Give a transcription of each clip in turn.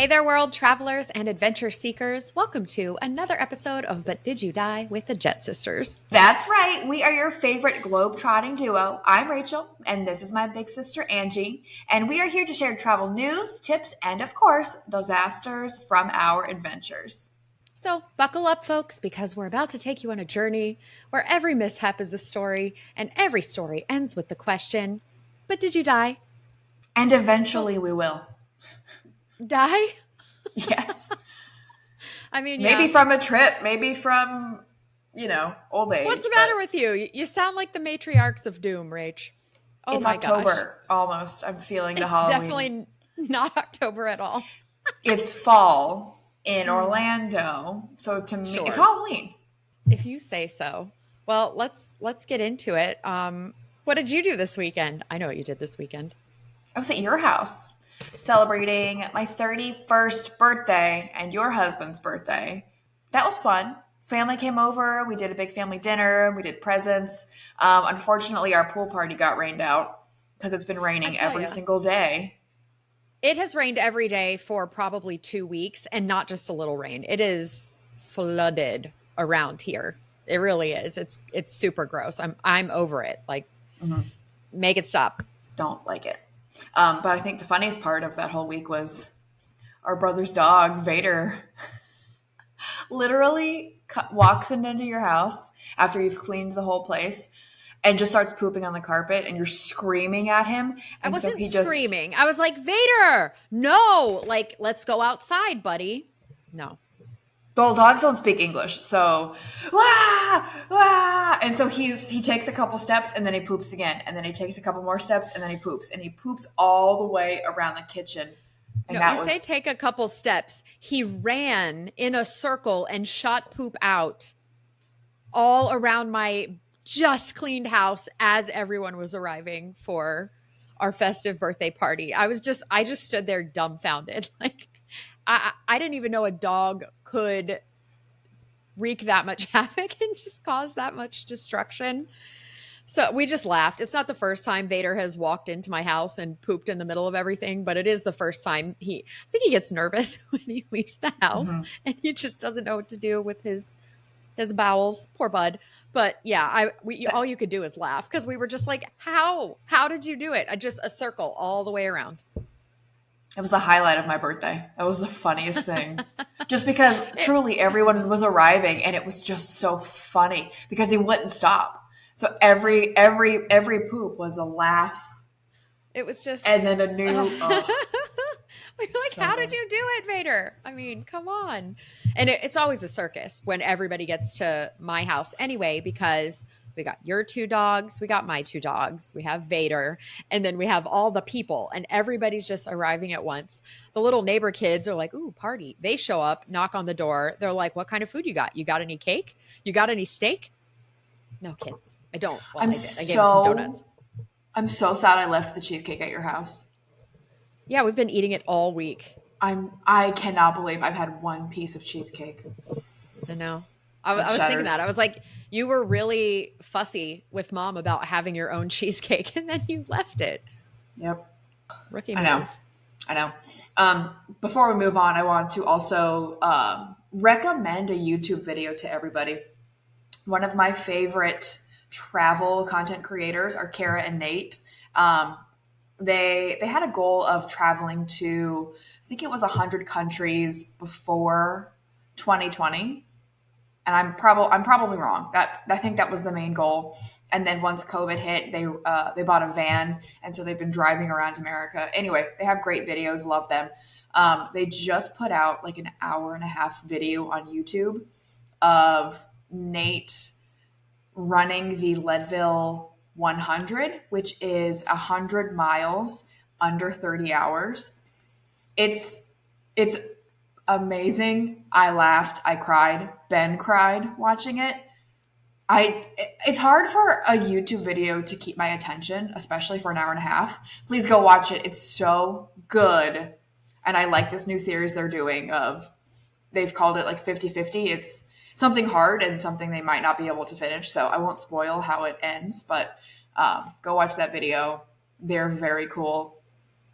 Hey there, world travelers and adventure seekers. Welcome to another episode of But Did You Die with the Jet Sisters? That's right. We are your favorite globe-trotting duo. I'm Rachel, and this is my big sister, Angie. And we are here to share travel news, tips, and of course, disasters from our adventures. So, buckle up, folks, because we're about to take you on a journey where every mishap is a story, and every story ends with the question, But did you die? And eventually we will. Die? Yes. I mean, Maybe yeah. from a trip, maybe from, old age. What's the matter with you? You sound like the matriarchs of doom, Rach. Oh It's my October gosh. almost. I'm feeling the It's Halloween. definitely not October at all. It's fall in Orlando. So to me, Sure. it's Halloween. If you say so. Well, let's get into it. What did you do this weekend? I know what you did this weekend. I was at your house celebrating my 31st birthday and your husband's birthday. That was fun. Family came over. We did a big family dinner. We did presents. Unfortunately, our pool party got rained out because it's been raining every single day. It has rained every day for probably 2 weeks, and not just a little rain. It is flooded around here. It really is. It's super gross. I'm over it. Like, make it stop. Don't like it. But I think the funniest part of that whole week was our brother's dog, Vader, literally walks into your house after you've cleaned the whole place and just starts pooping on the carpet, and you're screaming at him. I And wasn't so he screaming. I was like, Vader, no, like, let's go outside, buddy. No. Well, dogs don't speak English, so wah, wah. And so he takes a couple steps and then he poops again, and then he takes a couple more steps and then he poops all the way around the kitchen. And No, say take a couple steps. He ran in a circle and shot poop out all around my just cleaned house as everyone was arriving for our festive birthday party. I just stood there dumbfounded. Like, I didn't even know a dog could wreak that much havoc and just cause that much destruction. So we just laughed. It's not the first time Vader has walked into my house and pooped in the middle of everything, but it is the first time I think he gets nervous when he leaves the house and he just doesn't know what to do with his bowels. Poor bud. But yeah, all you could do is laugh because we were just like, how did you do it? Just a circle all the way around. It was the highlight of my birthday. That was the funniest thing. Just because truly everyone was arriving and it was just so funny because he wouldn't stop. So every poop was a laugh. It was just, and then a new. We were like, how did you do it, Vader? I mean, come on. And it's always a circus when everybody gets to my house anyway, because we got your 2 dogs, we got my 2 dogs, we have Vader, and then we have all the people, and everybody's just arriving at once. The little neighbor kids are like, ooh, party. They show up, knock on the door. They're like, what kind of food you got? You got any cake? You got any steak? No, kids. I don't. Well, I did. I gave them some donuts. I'm so sad I left the cheesecake at your house. Yeah, we've been eating it all week. I cannot believe I've had one piece of cheesecake. I know. I was thinking that. I was like, you were really fussy with Mom about having your own cheesecake, and then you left it. Yep. Rookie move. I know. Before we move on, I want to also recommend a YouTube video to everybody. One of my favorite travel content creators are Kara and Nate. They had a goal of traveling to, I think it was 100 countries before 2020. And I'm probably wrong. I think that was the main goal. And then once COVID hit, they bought a van, and so they've been driving around America. Anyway, they have great videos. Love them. They just put out like an hour and a half video on YouTube of Nate running the Leadville 100, which is 100 miles under 30 hours. It's amazing. I laughed. I cried. Ben cried watching it. It's hard for a YouTube video to keep my attention, especially for an hour and a half. Please go watch it. It's so good. And I like this new series they're doing they've called it like 50-50. It's something hard and something they might not be able to finish. So I won't spoil how it ends, but go watch that video. They're very cool.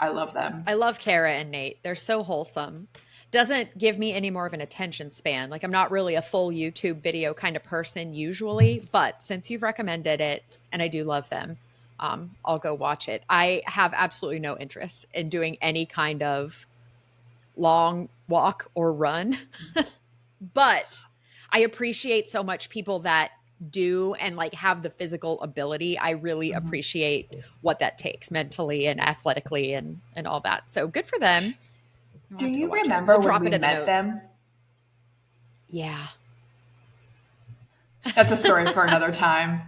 I love them. I love Kara and Nate. They're so wholesome. Doesn't give me any more of an attention span. Like I'm not really a full YouTube video kind of person usually, but since you've recommended it and I do love them, I'll go watch it. I have absolutely no interest in doing any kind of long walk or run, but I appreciate so much people that do and like have the physical ability. I really appreciate what that takes mentally and athletically and all that. So good for them. Do you remember when we met them? Yeah. That's a story for another time.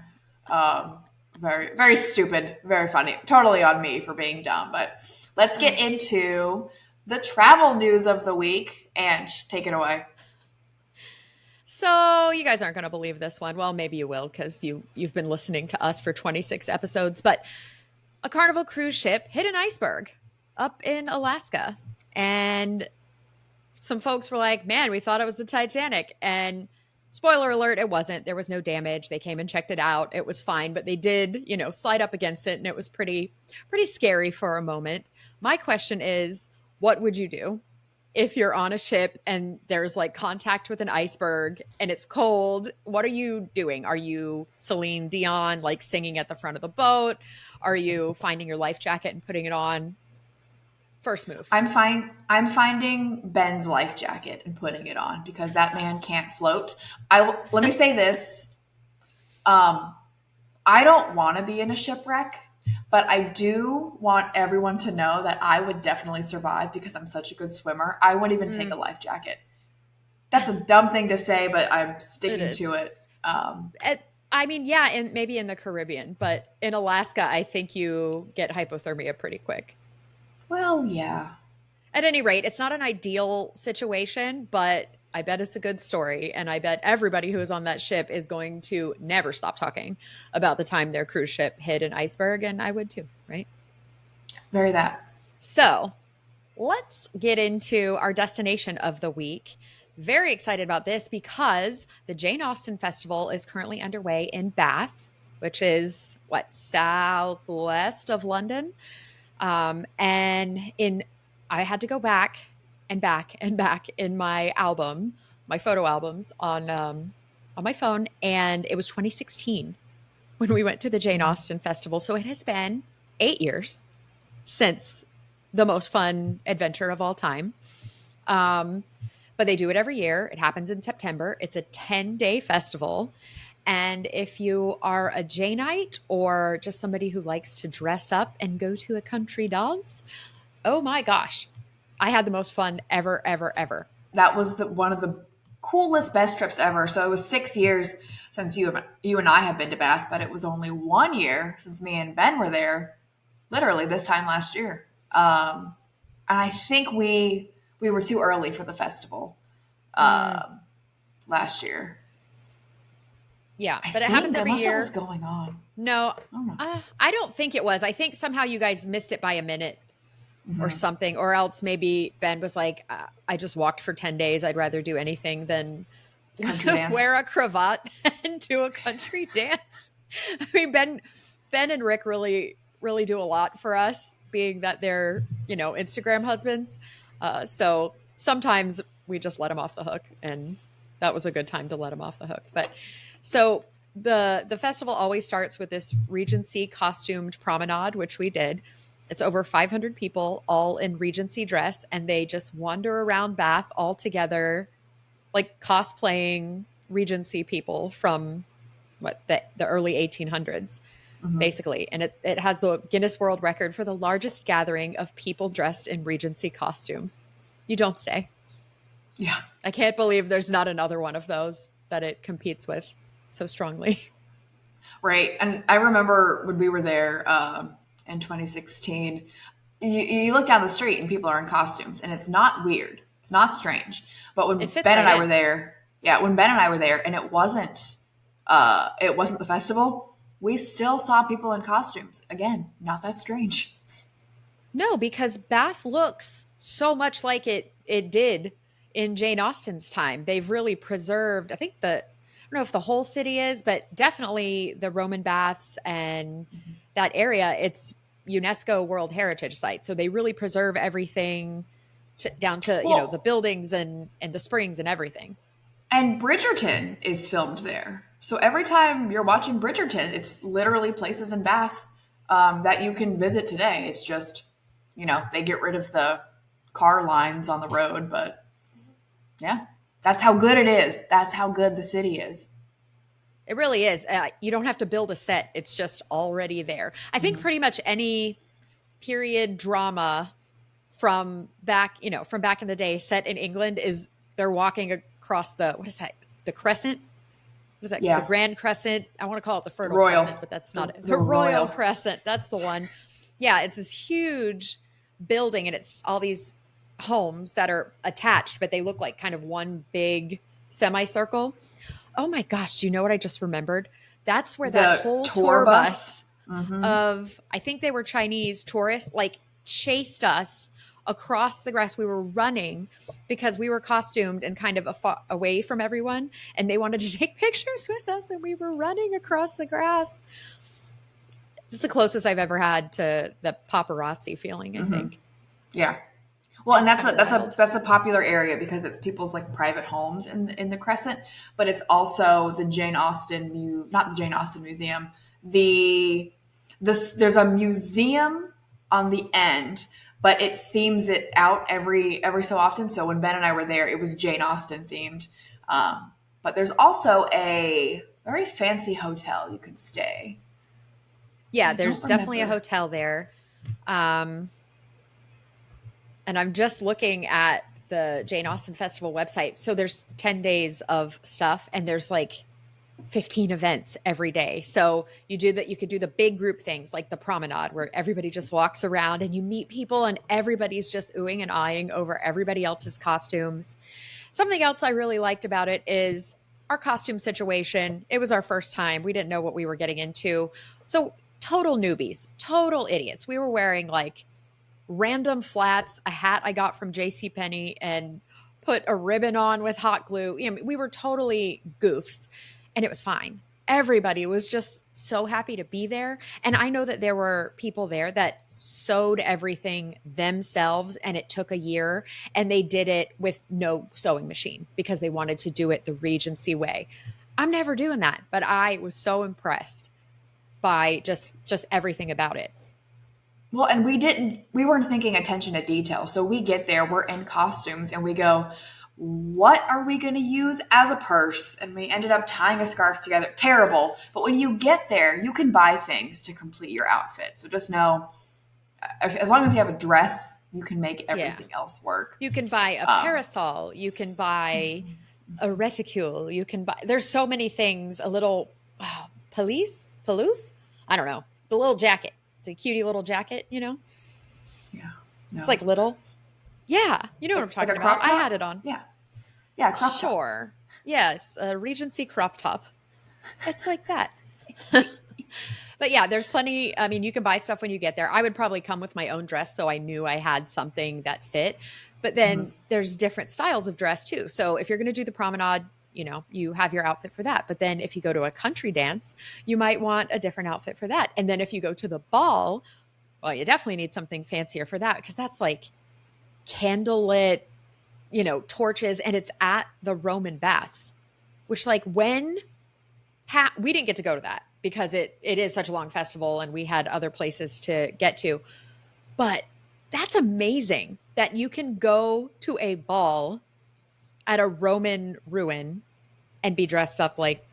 Very, very stupid, very funny. Totally on me for being dumb. But let's get into the travel news of the week. Ange, take it away. So you guys aren't going to believe this one. Well, maybe you will because you've been listening to us for 26 episodes. But a Carnival cruise ship hit an iceberg up in Alaska. And some folks were like, man, we thought it was the Titanic. And spoiler alert, it wasn't. There was no damage. They came and checked it out. It was fine. But they did, slide up against it. And it was pretty scary for a moment. My question is, what would you do if you're on a ship and there's like contact with an iceberg and it's cold? What are you doing? Are you Celine Dion, like singing at the front of the boat? Are you finding your life jacket and putting it on? First move. I'm finding Ben's life jacket and putting it on because that man can't float. Let me say this. I don't want to be in a shipwreck, but I do want everyone to know that I would definitely survive because I'm such a good swimmer. I wouldn't even take a life jacket. That's a dumb thing to say, but I'm sticking to it. I mean, yeah, and maybe in the Caribbean, but in Alaska, I think you get hypothermia pretty quick. Well, yeah. At any rate, it's not an ideal situation, but I bet it's a good story. And I bet everybody who is on that ship is going to never stop talking about the time their cruise ship hit an iceberg. And I would too, right? Very that. So let's get into our destination of the week. Very excited about this because the Jane Austen Festival is currently underway in Bath, which is southwest of London. I had to go back and back and back in my photo albums on my phone. And it was 2016 when we went to the Jane Austen Festival. So it has been 8 years since the most fun adventure of all time. But they do it every year. It happens in September. It's a 10-day festival. And if you are a Janeite or just somebody who likes to dress up and go to a country dance, oh my gosh, I had the most fun ever, ever, ever. That was one of the coolest, best trips ever. So it was 6 years since you and I have been to Bath, but it was only 1 year since me and Ben were there, literally this time last year. And I think we were too early for the festival last year. Yeah, but it happens every year. Was going on. No, I don't think it was. I think somehow you guys missed it by a minute or something, or else maybe Ben was like, I just walked for 10 days. I'd rather do anything than wear a cravat and do a country dance. I mean, Ben and Rick really, really do a lot for us, being that they're, Instagram husbands. So sometimes we just let them off the hook, and that was a good time to let them off the hook. But so the festival always starts with this Regency costumed promenade, which we did. It's over 500 people, all in Regency dress, and they just wander around Bath all together, like cosplaying Regency people from the early 1800s, basically. And it has the Guinness World Record for the largest gathering of people dressed in Regency costumes. You don't say. Yeah. I can't believe there's not another one of those that it competes with so strongly. Right. And I remember when we were there in 2016, you look down the street and people are in costumes, and it's not weird. It's not strange. But when Ben and I were there, and it wasn't the festival, we still saw people in costumes. Again, not that strange. No, because Bath looks so much like it did in Jane Austen's time. They've really preserved, I think I don't know if the whole city is, but definitely the Roman baths and that area. It's UNESCO World Heritage Site. So they really preserve everything down to, the Well, buildings and the springs and everything. and Bridgerton is filmed there. So every time you're watching Bridgerton, it's literally places in Bath that you can visit today. It's just, they get rid of the car lines on the road, but yeah, that's how good it is. That's how good the city is. It really is. You don't have to build a set. It's just already there. I think pretty much any period drama from back in the day set in England is they're walking across what is that? The crescent? What is that? The Yeah. Grand Crescent. I want to call it the Fertile Royal. Crescent, but that's not it. The The Royal Royal. Crescent. That's the one. Yeah, it's this huge building and it's all these homes that are attached, but they look like kind of one big semicircle. Oh my gosh, do you know what I just remembered? That's where that The whole tour tour bus. bus of, I think they were Chinese tourists, like chased us across the grass. We were running because we were costumed and kind of away from everyone, and they wanted to take pictures with us, and we were running across the grass. It's the closest I've ever had to the paparazzi feeling, I think. Yeah. Well, and It's that's kinda a wild. that's a popular area because it's people's like private homes in the Crescent, but it's also the Jane Austen not the Jane Austen Museum. There's a museum on the end, but it themes it out every so often. So when Ben and I were there, it was Jane Austen themed. But there's also a very fancy hotel you could stay. Yeah, I don't there's definitely a remember. hotel there. Um, and I'm just looking at the Jane Austen Festival website. So there's 10 days of stuff and there's like 15 events every day. So you could do the big group things like the promenade where everybody just walks around and you meet people and everybody's just oohing and eyeing over everybody else's costumes. Something else I really liked about it is our costume situation. It was our first time. We didn't know what we were getting into. So total newbies, total idiots. We were wearing like random flats, a hat I got from J.C. Penney, and put a ribbon on with hot glue. We were totally goofs, and it was fine. Everybody was just so happy to be there. And I know that there were people there that sewed everything themselves, and it took a year, and they did it with no sewing machine because they wanted to do it the Regency way. I'm never doing that, but I was so impressed by just everything about it. Well, and we weren't thinking attention to detail. So we get there, we're in costumes, and we go, what are we going to use as a purse? And we ended up tying a scarf together. Terrible. But when you get there, you can buy things to complete your outfit. So just know, as long as you have a dress, you can make Yeah. everything else work. You can buy a parasol. You can buy a reticule. You can buy, there's so many things, a little Palouse? I don't know. The little jacket, the cutie little jacket, Yeah. No. It's like little. Yeah. You know what I'm Like talking a crop about. I top? had it on. Yeah. Yeah, crop top. Sure. Yes. A Regency crop top. It's like that. But yeah, there's plenty. I mean, you can buy stuff when you get there. I would probably come with my own dress so I knew I had something that fit. But then there's different styles of dress too. So if you're going to do the promenade, you have your outfit for that. But then if you go to a country dance, you might want a different outfit for that. And then if you go to the ball, well, you definitely need something fancier for that because that's like candlelit, torches, and it's at the Roman baths, which like we didn't get to go to that because it is such a long festival and we had other places to get to. But that's amazing that you can go to a ball at a Roman ruin and be dressed up like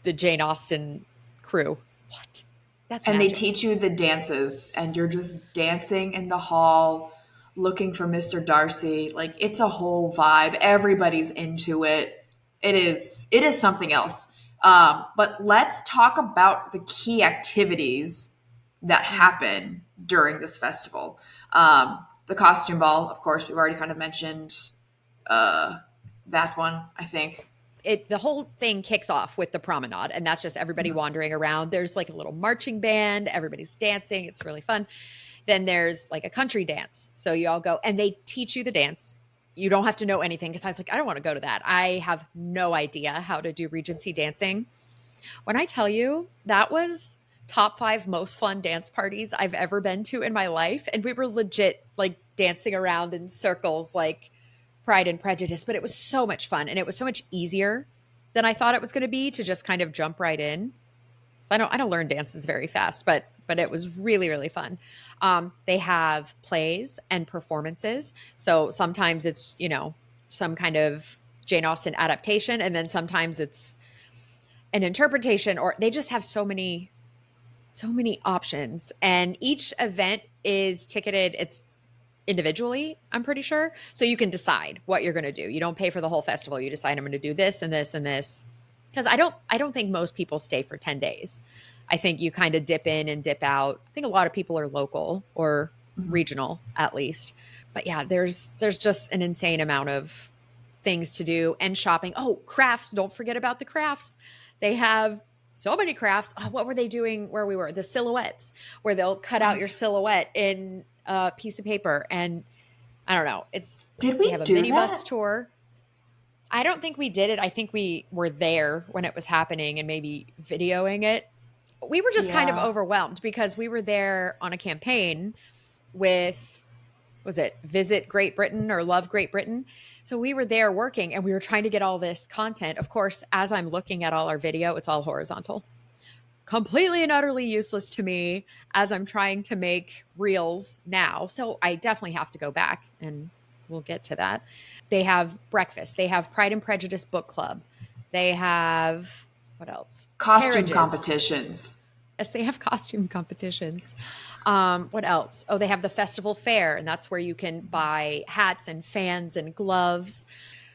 the Jane Austen crew. What? That's And magic. they teach you the dances, and you're just dancing in the hall, looking for Mr. Darcy. Like it's a whole vibe. Everybody's into it. It is something else. But let's talk about the key activities that happen during this festival. The costume ball, of course, we've already kind of mentioned that one, I think. The whole thing kicks off with the promenade, and that's just everybody wandering around. There's like a little marching band, everybody's dancing, it's really fun. Then there's like a country dance, so you all go and they teach you the dance. You don't have to know anything because I was like, I don't want to go to that. I have no idea how to do Regency dancing. When I tell you, that was top 5 most fun dance parties I've ever been to in my life. And we were legit like dancing around in circles like Pride and Prejudice, but it was so much fun. And it was so much easier than I thought it was going to be to just kind of jump right in. I don't learn dances very fast, but it was really, really fun. They have plays and performances. So sometimes it's, some kind of Jane Austen adaptation, and then sometimes it's an interpretation, or they just have so many options. And each event is ticketed. It's individually, I'm pretty sure. So you can decide what you're going to do. You don't pay for the whole festival. You decide I'm going to do this and this and this. Because I don't think most people stay for 10 days. I think you kind of dip in and dip out. I think a lot of people are local or regional at least. But yeah, there's just an insane amount of things to do and shopping. Oh, crafts. Don't forget about the crafts. They have so many crafts. Oh, what were they doing where we were? The silhouettes, where they'll cut out your silhouette in a piece of paper. And I don't know. Did we have a do minibus that? tour. I don't think we did it. I think we were there when it was happening and maybe videoing it. We were just kind of overwhelmed because we were there on a campaign with, was it Visit Great Britain or Love Great Britain? So we were there working and we were trying to get all this content. Of course, as I'm looking at all our video, it's all horizontal. Completely and utterly useless to me as I'm trying to make reels now. So I definitely have to go back, and we'll get to that. They have breakfast. They have Pride and Prejudice book club. They have, what else? Costume Carriages. competitions. Yes, they have costume competitions. What else? Oh, they have the festival fair, and that's where you can buy hats and fans and gloves.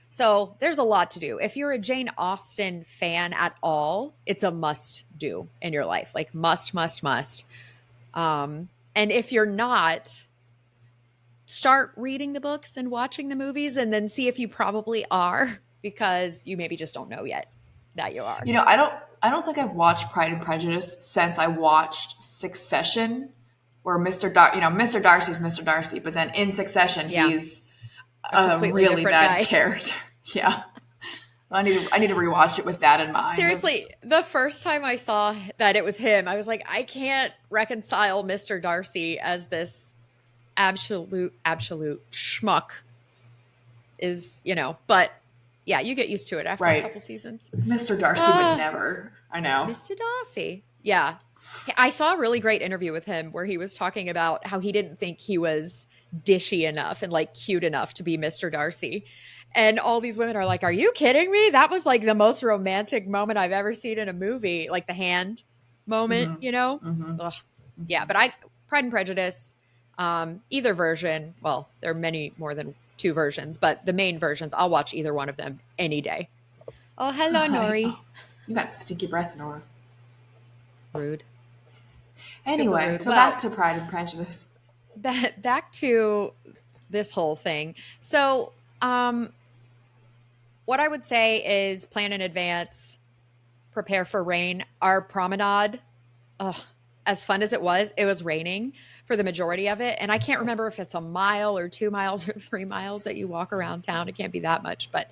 So there's a lot to do. If you're a Jane Austen fan at all, it's a must do in your life. Like must. And if you're not, start reading the books and watching the movies and then see if you probably are, because you maybe just don't know yet that you are. I don't think I've watched Pride and Prejudice since I watched Succession, where Mr. Darcy's Mr. Darcy, but then in Succession he's a really bad character. Yeah. So I need to rewatch it with that in mind. Seriously, the first time I saw that it was him, I was like, I can't reconcile Mr. Darcy as this absolute schmuck is, but yeah, you get used to it after a couple seasons. Mr. Darcy would never. I know. Mr. Darcy. Yeah. I saw a really great interview with him where he was talking about how he didn't think he was dishy enough and like cute enough to be Mr. Darcy. And all these women are like, are you kidding me? That was like the most romantic moment I've ever seen in a movie. Like the hand moment, Ugh. Yeah. But Pride and Prejudice, either version, well, there are many more than 2 versions, but the main versions, I'll watch either one of them any day. Oh, hello, Nori. Oh, you got stinky breath, Nora. Rude. Anyway, rude. So back to Pride and Prejudice. Back to this whole thing. So, what I would say is plan in advance, prepare for rain. Our promenade, as fun as it was raining for the majority of it. And I can't remember if it's a mile or 2 miles or 3 miles that you walk around town. It can't be that much, but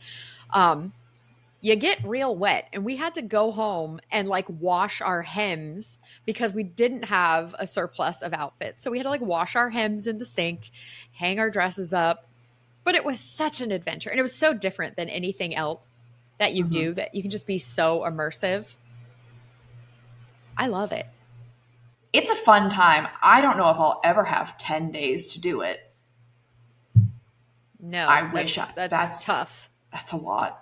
you get real wet. And we had to go home and like wash our hems because we didn't have a surplus of outfits. So we had to like wash our hems in the sink, hang our dresses up. But it was such an adventure. And it was so different than anything else that you do, that you can just be so immersive. I love it. It's a fun time. I don't know if I'll ever have 10 days to do it. No, I wish that's tough. That's a lot.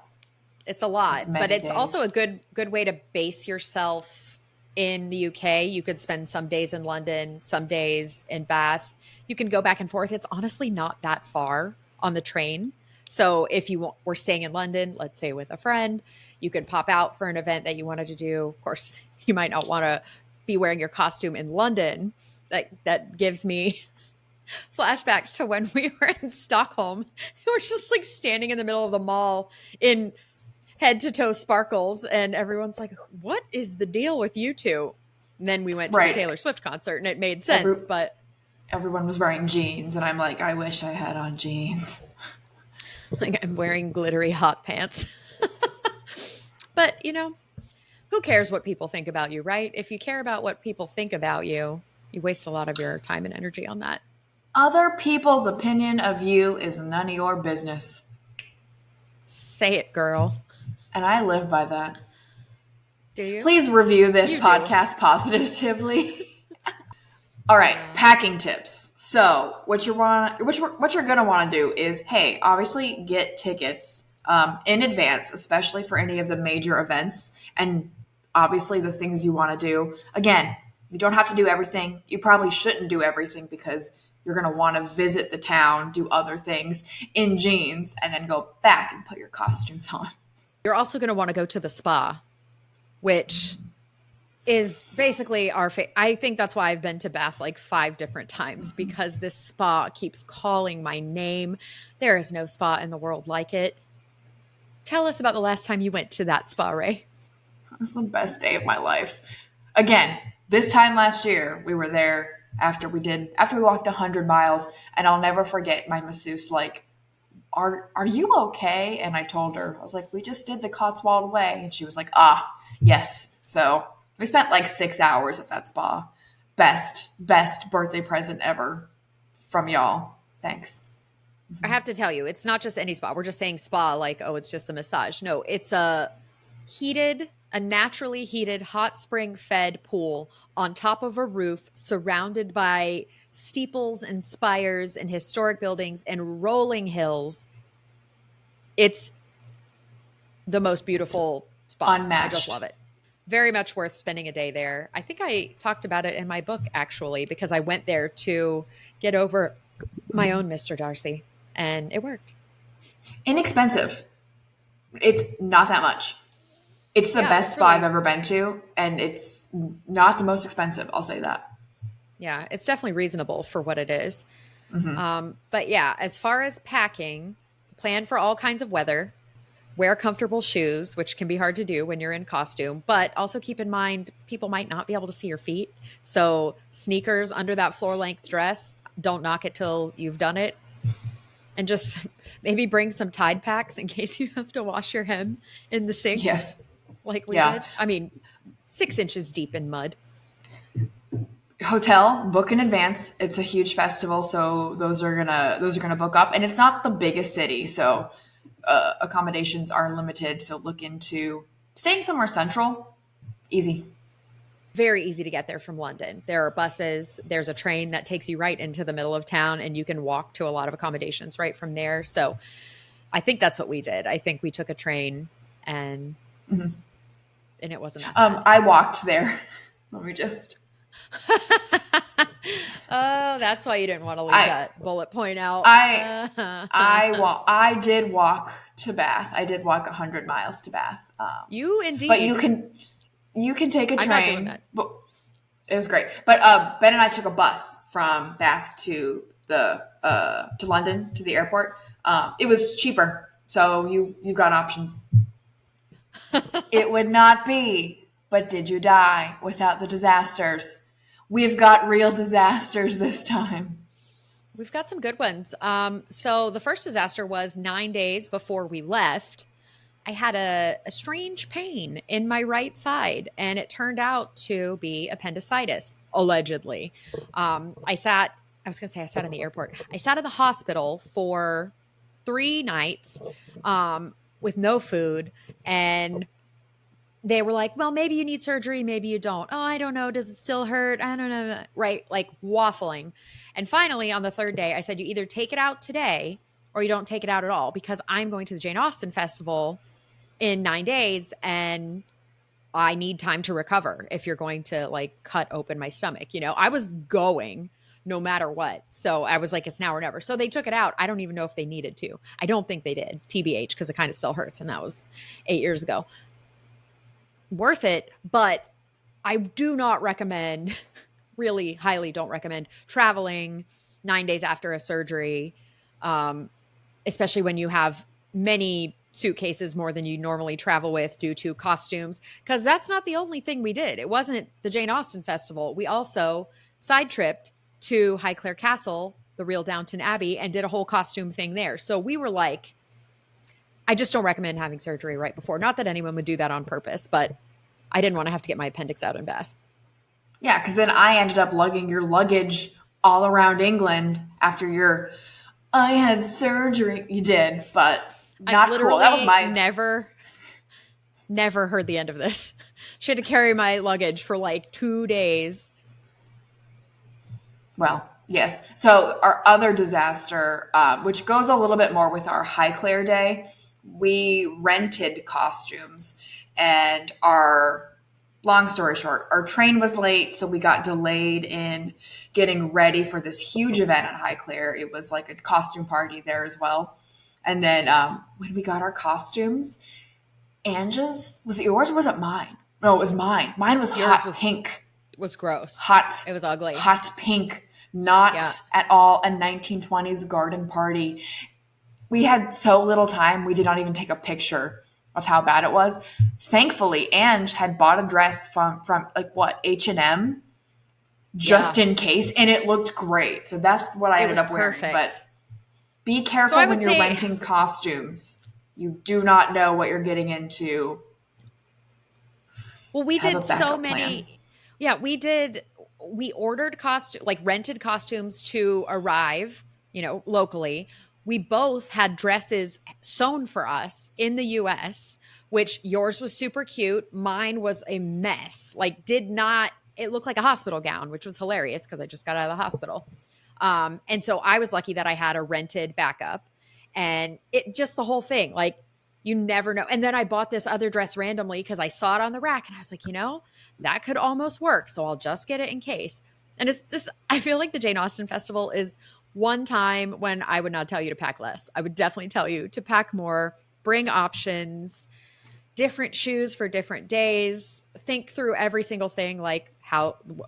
It's a lot, but it's days. Also a good way to base yourself in the UK. You could spend some days in London, some days in Bath. You can go back and forth. It's honestly not that far on the train. So if you were staying in London, let's say with a friend, you could pop out for an event that you wanted to do. Of course, you might not want to be wearing your costume in London. That gives me flashbacks to when we were in Stockholm. We were just like standing in the middle of the mall in head to toe sparkles, and everyone's like, what is the deal with you two? And then we went to the Taylor Swift concert and it made sense, but everyone was wearing jeans and I'm like, I wish I had on jeans. Like I'm wearing glittery hot pants. But Who cares what people think about you, right? If you care about what people think about you, you waste a lot of your time and energy on that. Other people's opinion of you is none of your business. Say it, girl. And I live by that. Do you? Please review this You podcast positively. All right, packing tips. So what you're gonna want to do is, hey, obviously get tickets in advance, especially for any of the major events, and obviously the things you want to do. Again, you don't have to do everything. You probably shouldn't do everything because you're gonna want to visit the town, do other things in jeans, and then go back and put your costumes on. You're also going to want to go to the spa, which is basically I think that's why I've been to Bath like 5 different times, because this spa keeps calling my name. There is no spa in the world like it. Tell us about the last time you went to that spa, Ray. It was the best day of my life. Again, this time last year, we were there after we walked 100 miles, and I'll never forget my masseuse like, are you okay? And I told her, I was like, we just did the Cotswold Way. And she was like, yes. So we spent like 6 hours at that spa. Best birthday present ever from y'all. Thanks. I have to tell you, it's not just any spa. We're just saying spa like, oh, it's just a massage. No, it's a naturally heated, hot spring fed pool on top of a roof surrounded by steeples and spires and historic buildings and rolling hills. It's the most beautiful spot. Unmatched. I just love it. Very much worth spending a day there. I think I talked about it in my book, actually, because I went there to get over my own Mr. Darcy, and it worked. Inexpensive. It's not that much. It's the best spa I've ever been to, and it's not the most expensive. I'll say that. Yeah, it's definitely reasonable for what it is. Mm-hmm. But yeah, as far as packing, plan for all kinds of weather. Wear comfortable shoes, which can be hard to do when you're in costume, but also keep in mind people might not be able to see your feet. So sneakers under that floor-length dress, don't knock it till you've done it. And just maybe bring some Tide packs in case you have to wash your hem in the sink. Yes. Like we did. I mean, 6 inches deep in mud. Hotel, book in advance. It's a huge festival, so those are gonna book up, and it's not the biggest city, so accommodations are limited. So look into staying somewhere central. Easy. Very easy to get there from London. There are buses. There's a train that takes you right into the middle of town, and you can walk to a lot of accommodations right from there. So I think that's what we did. I think we took a train, and it wasn't that bad. I walked there. Let me just. Oh, that's why you didn't want to leave that bullet point out. I did walk to Bath. I did walk 100 miles to Bath. You indeed. But you can take a train. I'm not doing that. But it was great. But Ben and I took a bus from Bath to London to the airport. It was cheaper, so you got options. It would not be, but did you die without the disasters? We've got real disasters this time. We've got some good ones. So the first disaster was 9 days before we left. I had a strange pain in my right side, and it turned out to be appendicitis, allegedly. I sat in the airport. I sat in the hospital for 3 nights with no food, and they were like, well, maybe you need surgery, maybe you don't. Oh, I don't know. Does it still hurt? I don't know. Right? Like waffling. And finally, on the 3rd day, I said, you either take it out today or you don't take it out at all, because I'm going to the Jane Austen Festival in 9 days and I need time to recover if you're going to like cut open my stomach. I was going no matter what. So I was like, it's now or never. So they took it out. I don't even know if they needed to. I don't think they did, TBH, because it kind of still hurts. And that was 8 years ago. Worth it, but I do not recommend, really highly don't recommend traveling 9 days after a surgery, especially when you have many suitcases, more than you normally travel with due to costumes, because that's not the only thing we did. It wasn't the Jane Austen Festival. We also side-tripped to Highclere Castle, the real Downton Abbey, and did a whole costume thing there. So we were like, I just don't recommend having surgery right before. Not that anyone would do that on purpose, but I didn't want to have to get my appendix out in Bath. Yeah, because then I ended up lugging your luggage all around England after your, I had surgery. You did, but I've not cool. That was literally my, never heard the end of this. She had to carry my luggage for like 2 days. well, yes. So our other disaster, which goes a little bit more with our Highclere day, we rented costumes, and long story short, our train was late, so we got delayed in getting ready for this huge event at Highclere. It was like a costume party there as well. And then when we got our costumes, Ange's, was it yours or was it mine? No, it was mine. Mine was Yours hot was pink. was gross. Hot, It was ugly. hot pink, not Yeah. at all a 1920s garden party. We had so little time, we did not even take a picture of how bad it was. Thankfully, Ange had bought a dress from like what, H&M just Yeah. in case, and it looked great. So that's what I It ended was up wearing. perfect. But be So careful I when would you're say renting costumes. You do not know what you're getting into. well, we Have a did so backup plan. many. Yeah, we ordered like rented costumes to arrive, locally. We both had dresses sewn for us in the US, which yours was super cute. Mine was a mess. Like, it looked like a hospital gown, which was hilarious because I just got out of the hospital. And so I was lucky that I had a rented backup, and it just the whole thing, like, you never know. And then I bought this other dress randomly because I saw it on the rack and I was like, that could almost work. So I'll just get it in case. And I feel like the Jane Austen Festival is one time when I would not tell you to pack less. I would definitely tell you to pack more, bring options, different shoes for different days. Think through every single thing, like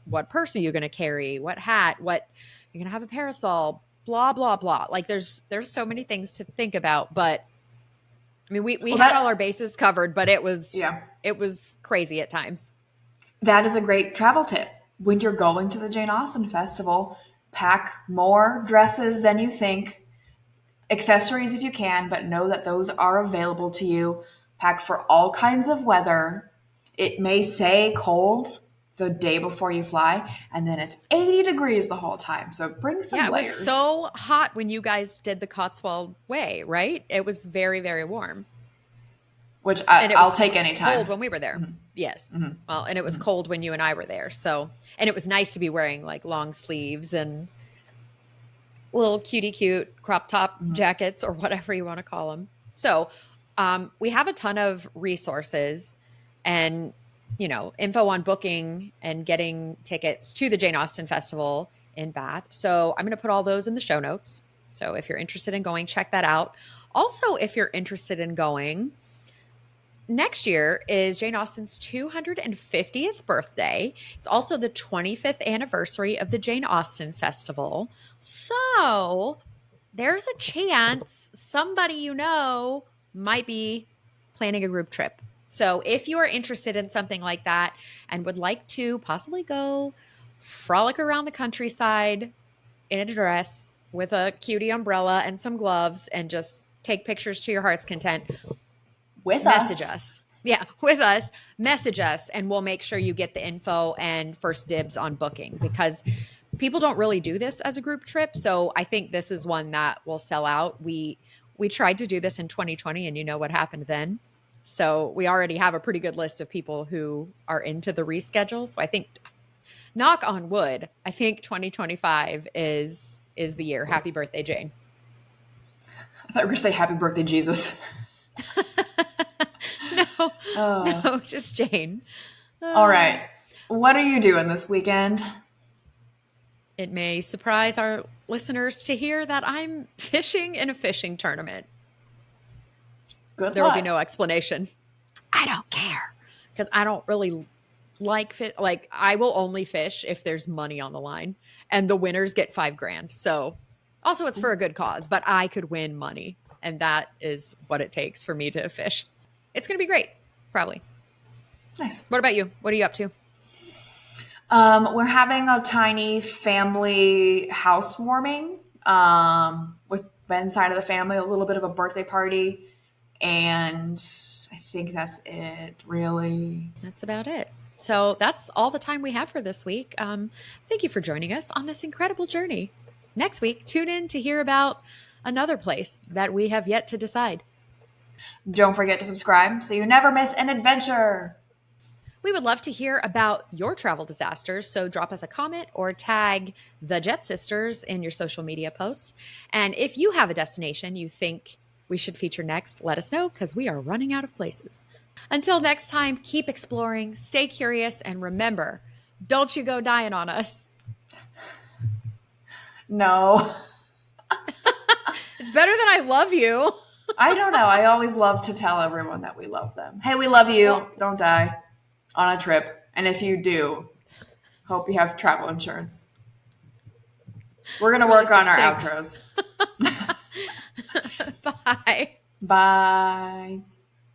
what purse are you going to carry? What hat? What you're going to have a parasol? Blah blah blah. Like there's so many things to think about, but I mean we Well, had all our bases covered, but yeah, it was crazy at times. that is a great travel tip. When you're going to the Jane Austen Festival, pack more dresses than you think, accessories if you can, but know that those are available to you. Pack for all kinds of weather. It may say cold the day before you fly, and then it's 80 degrees the whole time. So bring some Yeah, it was layers, so hot when you guys did the Cotswold Way, right? It was very, very warm. which And it was I'll take anytime. cold when we were there. Yes. Well, and it was cold when you and I were there. So, and it was nice to be wearing like long sleeves and little cutie cute crop top jackets or whatever you want to call them. So, we have a ton of resources and, info on booking and getting tickets to the Jane Austen Festival in Bath. So, I'm going to put all those in the show notes. So, if you're interested in going, check that out. Also, if you're interested in going, next year is Jane Austen's 250th birthday. It's also the 25th anniversary of the Jane Austen Festival. So there's a chance somebody might be planning a group trip. So if you are interested in something like that and would like to possibly go frolic around the countryside in a dress with a cutie umbrella and some gloves and just take pictures to your heart's content, With message us. us. Yeah, with us, message us, and we'll make sure you get the info and first dibs on booking because people don't really do this as a group trip. So I think this is one that will sell out. We tried to do this in 2020 and you know what happened then. So we already have a pretty good list of people who are into the reschedule. So I think, knock on wood, I think 2025 is the year. Happy birthday, Jane. I thought you were going to say happy birthday, Jesus. No, no, just Jane. All right. What are you doing this weekend? It may surprise our listeners to hear that I'm fishing in a fishing tournament. Good There will be luck. no explanation. I don't care because I don't really like fish. Like, I will only fish if there's money on the line, and the winners get $5,000. So, also it's for a good cause, but I could win money, and that is what it takes for me to fish. It's going to be great, probably. Nice. What about you? What are you up to? We're having a tiny family housewarming with Ben's side of the family, a little bit of a birthday party. And I think that's it, really. That's about it. So that's all the time we have for this week. Thank you for joining us on this incredible journey. Next week, tune in to hear about another place that we have yet to decide. Don't forget to subscribe so you never miss an adventure. We would love to hear about your travel disasters, so drop us a comment or tag the Jet Sisters in your social media posts. And if you have a destination you think we should feature next, let us know because we are running out of places. Until next time, keep exploring, stay curious, and remember, don't you go dying on us. No. It's better than I love you. I don't know. I always love to tell everyone that we love them. Hey, we love you. Well, don't die on a trip. And if you do, hope you have travel insurance. We're going to work on our outros. Bye. Bye.